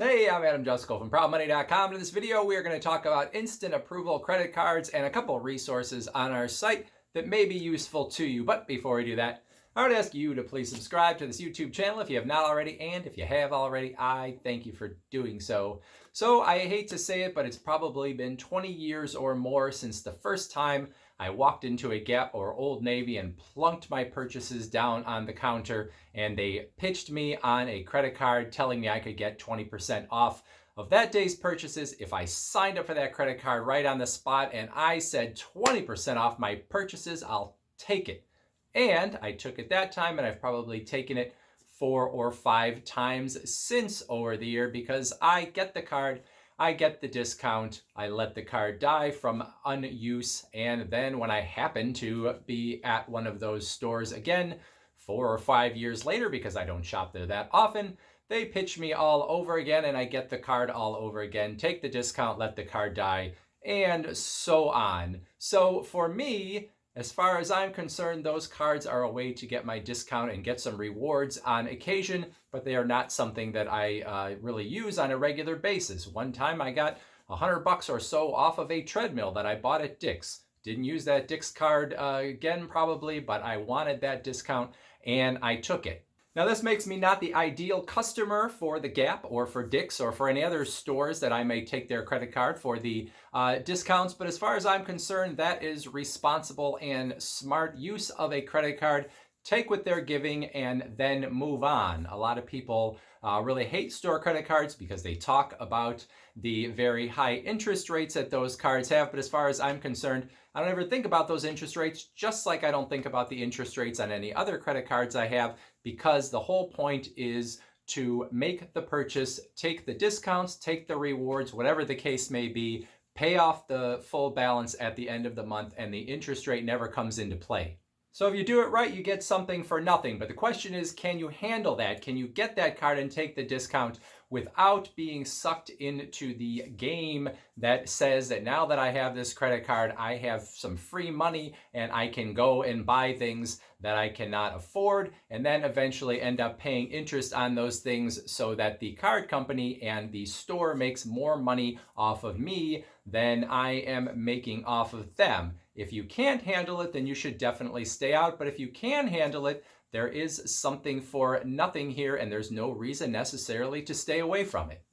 Hey, I'm Adam Jusko from ProudMoney.com. In this video, we are going to talk about instant approval credit cards and a couple resources on our site that may be useful to you. But before we do that, I would ask you to please subscribe to this YouTube channel if you have not already, and if you have already, I thank you for doing so. So I hate to say it, but it's probably been 20 years or more since the first time I walked into a Gap or Old Navy and plunked my purchases down on the counter, and they pitched me on a credit card telling me I could get 20% off of that day's purchases if I signed up for that credit card right on the spot. And I said 20% off my purchases, I'll take it. And I took it that time, and I've probably taken it 4 or 5 times since over the year because I get the card, I get the discount, I let the card die from unuse, and then when I happen to be at one of those stores again 4 or 5 years later, because I don't shop there that often, they pitch me all over again and I get the card all over again, take the discount, let the card die, and so on. So for me, as far as I'm concerned, those cards are a way to get my discount and get some rewards on occasion, but they are not something that I really use on a regular basis. One time I got $100 or so off of a treadmill that I bought at Dick's. Didn't use that Dick's card again probably, but I wanted that discount and I took it. Now, this makes me not the ideal customer for the Gap or for Dick's or for any other stores that I may take their credit card for the discounts. But as far as I'm concerned, that is responsible and smart use of a credit card. Take what they're giving and then move on. A lot of people really hate store credit cards because they talk about the very high interest rates that those cards have. But as far as I'm concerned, I don't ever think about those interest rates, just like I don't think about the interest rates on any other credit cards I have, because the whole point is to make the purchase, take the discounts, take the rewards, whatever the case may be, pay off the full balance at the end of the month, and the interest rate never comes into play. So if you do it right, you get something for nothing. But the question is, can you handle that? Can you get that card and take the discount without being sucked into the game that says that now that I have this credit card, I have some free money and I can go and buy things that I cannot afford, and then eventually end up paying interest on those things so that the card company and the store makes more money off of me than I am making off of them. If you can't handle it, then you should definitely stay out. But if you can handle it, there is something for nothing here, and there's no reason necessarily to stay away from it.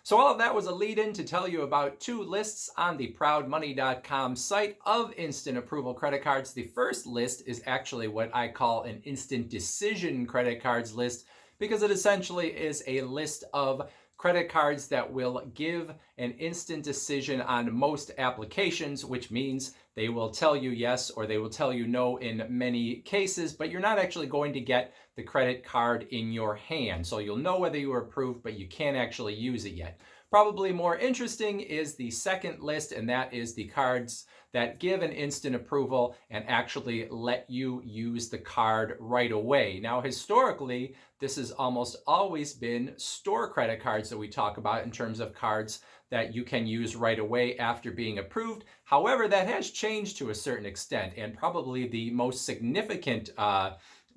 So all of that was a lead-in to tell you about 2 lists on the ProudMoney.com site of instant approval credit cards. The first list is actually what I call an instant decision credit cards list, because it essentially is a list of credit cards that will give an instant decision on most applications, which means they will tell you yes or they will tell you no in many cases, but you're not actually going to get the credit card in your hand. So you'll know whether you were approved, but you can't actually use it yet. Probably more interesting is the second list, and that is the cards that give an instant approval and actually let you use the card right away. Now, historically, this has almost always been store credit cards that we talk about in terms of cards that you can use right away after being approved. However, that has changed to a certain extent, and probably the most significant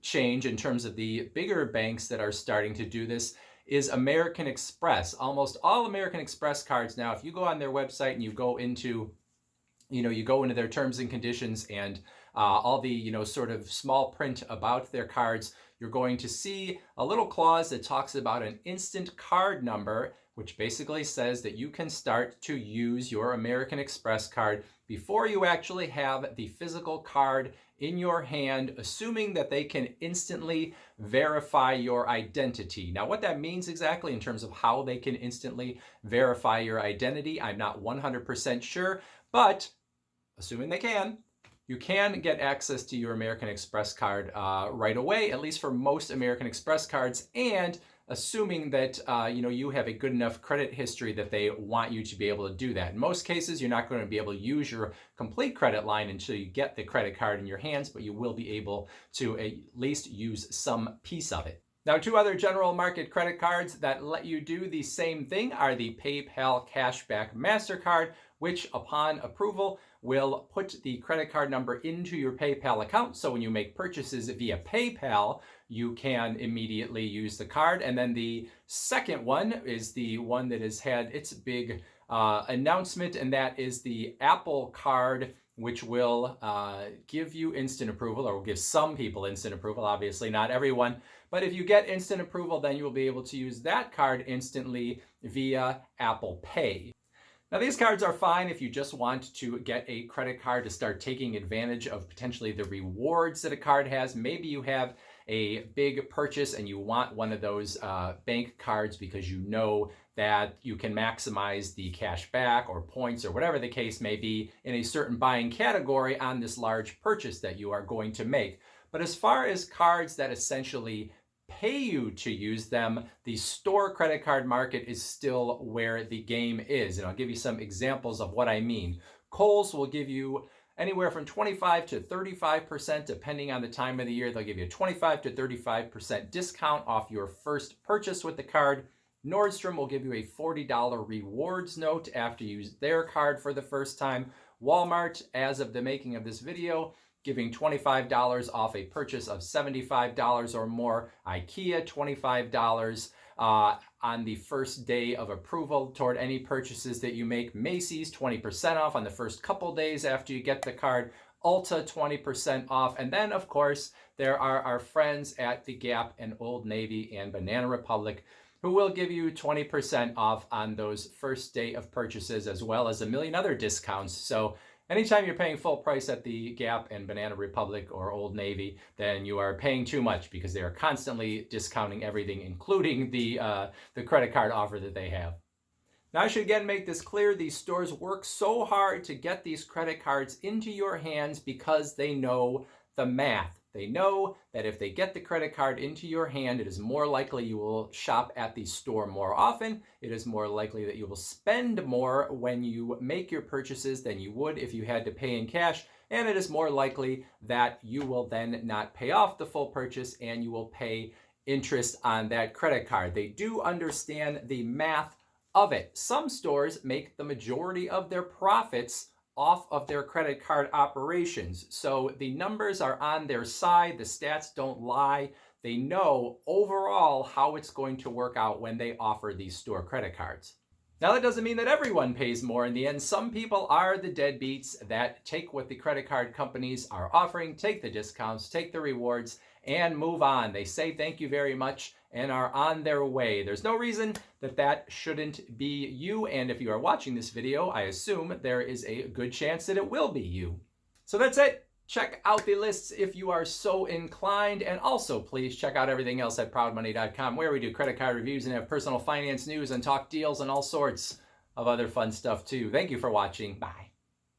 change in terms of the bigger banks that are starting to do this is American Express. Almost all American Express cards now, if you go on their website and you go into their terms and conditions and all the, sort of small print about their cards, you're going to see a little clause that talks about an instant card number, which basically says that you can start to use your American Express card before you actually have the physical card in your hand, assuming that they can instantly verify your identity. Now, what that means exactly in terms of how they can instantly verify your identity, I'm not 100% sure, but assuming they can, you can get access to your American Express card right away, at least for most American Express cards, and assuming that you have a good enough credit history that they want you to be able to do that. In most cases, you're not going to be able to use your complete credit line until you get the credit card in your hands, but you will be able to at least use some piece of it. Now, 2 other general market credit cards that let you do the same thing are the PayPal Cashback MasterCard, which upon approval will put the credit card number into your PayPal account. So when you make purchases via PayPal, you can immediately use the card. And then the second one is the one that has had its big announcement, and that is the Apple Card, which will give you instant approval, or will give some people instant approval, obviously not everyone. But if you get instant approval, then you will be able to use that card instantly via Apple Pay. Now, these cards are fine if you just want to get a credit card to start taking advantage of potentially the rewards that a card has. Maybe you have a big purchase and you want one of those bank cards because you know that you can maximize the cash back or points or whatever the case may be in a certain buying category on this large purchase that you are going to make. But as far as cards that essentially pay you to use them, the store credit card market is still where the game is. And I'll give you some examples of what I mean. Kohl's will give you anywhere from 25 to 35%, depending on the time of the year. They'll give you a 25 to 35% discount off your first purchase with the card. Nordstrom will give you a $40 rewards note after you use their card for the first time. Walmart, as of the making of this video, giving $25 off a purchase of $75 or more. IKEA, $25 on the first day of approval toward any purchases that you make. Macy's, 20% off on the first couple days after you get the card. Ulta, 20% off. And then, of course, there are our friends at the Gap and Old Navy and Banana Republic, who will give you 20% off on those first day of purchases, as well as a million other discounts. So anytime you're paying full price at the Gap and Banana Republic or Old Navy, then you are paying too much, because they are constantly discounting everything, including the credit card offer that they have. Now, I should again make this clear. These stores work so hard to get these credit cards into your hands because they know the math. They know that if they get the credit card into your hand, it is more likely you will shop at the store more often. It is more likely that you will spend more when you make your purchases than you would if you had to pay in cash. And it is more likely that you will then not pay off the full purchase and you will pay interest on that credit card. They do understand the math of it. Some stores make the majority of their profits off of their credit card operations. So the numbers are on their side. The stats don't lie. They know overall how it's going to work out when they offer these store credit cards. Now, that doesn't mean that everyone pays more in the end. Some people are the deadbeats that take what the credit card companies are offering, take the discounts, take the rewards, and move on. They say thank you very much and are on their way. There's no reason that that shouldn't be you. And if you are watching this video, I assume there is a good chance that it will be you. So that's it. Check out the lists if you are so inclined. And also, please check out everything else at proudmoney.com, where we do credit card reviews and have personal finance news and talk deals and all sorts of other fun stuff too. Thank you for watching. Bye.